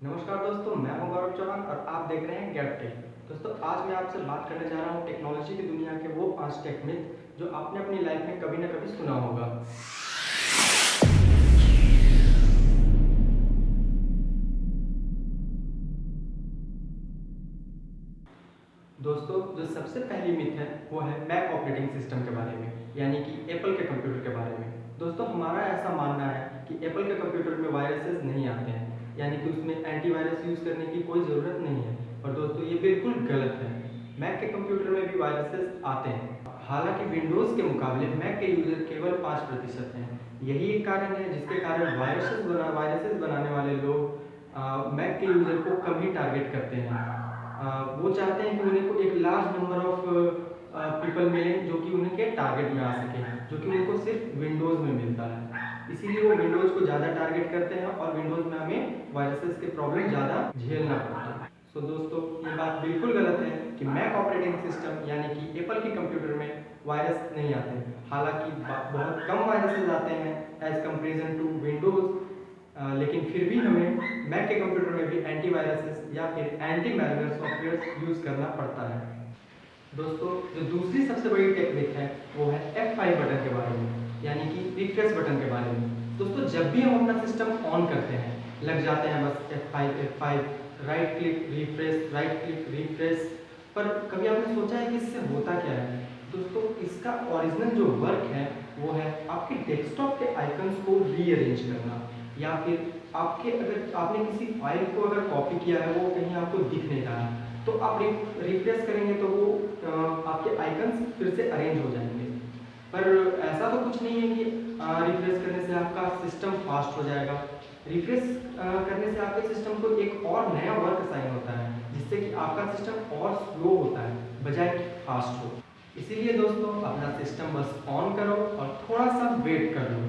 नमस्कार दोस्तों, मैं हूं गौरव चौहान और आप देख रहे हैं गैप टेक। दोस्तों, आज मैं आपसे बात करने जा रहा हूं टेक्नोलॉजी की दुनिया के वो 5 टेक मिथ जो आपने अपनी लाइफ में कभी ना कभी सुना होगा। दोस्तों, जो सबसे पहली मिथ है वो है मैक ऑपरेटिंग सिस्टम के बारे में, यानी कि एप्पल के कंप्यूटर के बारे में। दोस्तों, हमारा ऐसा मानना है कि एप्पल के कंप्यूटर में वायरसेस नहीं आते हैं, यानी कि उसमें एंटीवायरस यूज़ करने की कोई ज़रूरत नहीं है। और दोस्तों, ये बिल्कुल गलत है। मैक के कंप्यूटर में भी वायरसेस आते हैं। हालांकि विंडोज़ के मुकाबले मैक के यूज़र केवल 5% हैं। यही एक कारण है जिसके कारण वायरसेस बनाने वाले लोग मैक के यूज़र को कम ही टारगेट करते हैं। वो चाहते हैं कि उन्हें को एक लार्ज नंबर ऑफ पीपल मिलें जो कि उनके टारगेट में आ सके, जो कि उनको सिर्फ विंडोज़ में मिलता है। इसीलिए वो विंडोज़ को ज़्यादा टारगेट करते हैं और विंडोज़ में हमें वायरसेस के प्रॉब्लम ज़्यादा झेलना पड़ता है। सो दोस्तों, ये बात बिल्कुल गलत है कि मैक ऑपरेटिंग सिस्टम यानी कि एप्पल के कंप्यूटर में वायरस नहीं आते। हालांकि बहुत कम वायरसेस आते हैं एज कंपेरिजन टू विंडोज़, लेकिन फिर भी हमें मैक के कंप्यूटर में भी एंटीवायरसेस या फिर एंटी मैलवेयर सॉफ्टवेयर यूज़ करना पड़ता है। दोस्तों, जो दूसरी सबसे बड़ी टेक्निक है वो है F5 बटन के बारे में, यानी कि रिफ्रेश बटन के बारे में। दोस्तों, जब भी हम अपना सिस्टम ऑन करते हैं लग जाते हैं बस F5 right click refresh, right click refresh. पर कभी आपने सोचा है कि इससे होता क्या है? दोस्तों, इसका ओरिजिनल जो वर्क है वो है आपके डेस्कटॉप के आइकन्स को रीअरेंज करना, या फिर अगर आपने किसी फाइल को अगर कॉपी किया है वो कहीं आपको दिख नहीं रहा है, तो आप रिफ्रेश करेंगे तो वो आपके आइकन्स फिर से अरेंज हो जाएंगे। पर ऐसा तो कुछ नहीं है कि रिफ्रेश करने से आपका सिस्टम फास्ट हो जाएगा। रिफ्रेश करने से आपके सिस्टम को एक और नया वर्क असाइन होता है, जिससे कि आपका सिस्टम और स्लो होता है बजाय कि फास्ट हो। इसीलिए दोस्तों, अपना सिस्टम बस ऑन करो और थोड़ा सा वेट कर लो,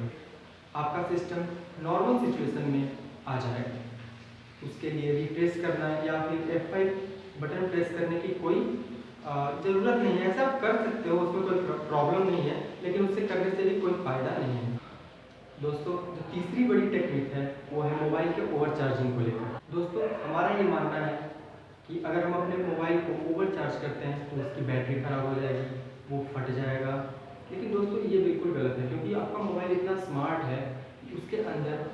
आपका सिस्टम नॉर्मल सिचुएशन में आ जाएगा। उसके लिए रिफ्रेश करना या फिर F5 बटन प्रेस करने की कोई ज़रूरत नहीं है। ऐसा आप कर सकते हो, उसमें कोई प्रॉब्लम नहीं है, लेकिन उससे करने से भी कोई फ़ायदा नहीं है। दोस्तों, जो तीसरी बड़ी टेक्निक है वो है मोबाइल के ओवर चार्जिंग को लेकर। दोस्तों, हमारा ये मानना है कि अगर हम अपने मोबाइल को ओवर चार्ज करते हैं तो उसकी बैटरी ख़राब हो जाएगी, वो फट जाएगा। लेकिन दोस्तों, ये बिल्कुल गलत है, क्योंकि आपका मोबाइल इतना स्मार्ट है कि उसके अंदर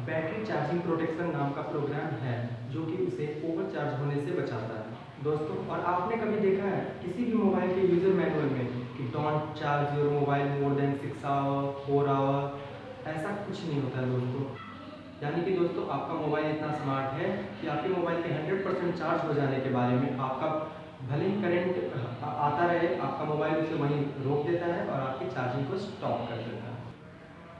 बैटरी चार्जिंग प्रोटेक्शन नाम का प्रोग्राम है जो कि उसे ओवर चार्ज होने से बचाता है। दोस्तों, और आपने कभी देखा है किसी भी मोबाइल के यूज़र मैनुअल में कि don't charge your mobile more than 6 hour 4 hour? ऐसा कुछ नहीं होता है दोस्तों। यानी कि दोस्तों, आपका मोबाइल इतना स्मार्ट है कि आपके मोबाइल के 100% चार्ज हो जाने के बारे में आपका भले ही करंट आता रहे, आपका मोबाइल उसे वहीं रोक देता है और आपकी चार्जिंग को स्टॉप कर देता है।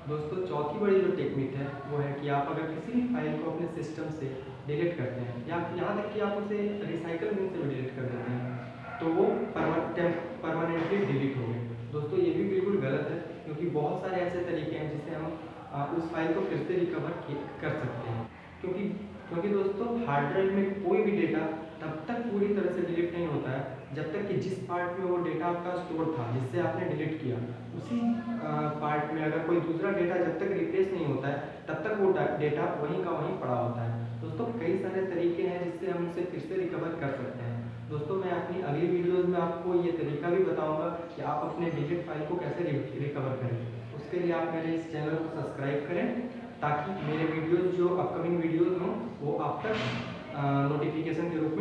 दोस्तों, चौथी बड़ी जो टेक्निक है वो है कि आप अगर किसी भी फाइल को अपने सिस्टम से डिलीट करते हैं या यहाँ तक कि आप उसे रिसाइकल बिन से भी डिलीट कर देते हैं तो वो परमानेंटली डिलीट हो गए। दोस्तों, ये भी बिल्कुल गलत है, क्योंकि बहुत सारे ऐसे तरीके हैं जिससे हम उस फाइल को फिर से रिकवर कर सकते हैं। क्योंकि क्योंकि दोस्तों, हार्ड ड्राइव में कोई भी डेटा तब तक पूरी तरह से डिलीट नहीं होता है जब तक कि जिस पार्ट में वो डेटा आपका स्टोर था जिससे आपने डिलीट किया, उसी पार्ट में अगर कोई दूसरा डेटा जब तक रिप्लेस नहीं होता है तब तक वो डेटा वहीं का वहीं पड़ा होता है। दोस्तों, कई सारे तरीके हैं जिससे हम उसे फिर से रिकवर कर सकते हैं। दोस्तों, मैं अपनी अगली वीडियोज़ में आपको ये तरीका भी बताऊंगा कि आप अपने डिलीट फाइल को कैसे रिकवर करें। उसके लिए आप मेरे इस चैनल को सब्सक्राइब करें ताकि मेरे वीडियोज़ जो अपकमिंग वीडियोज़ हों वो आप तक नोटिफिकेशन के रूप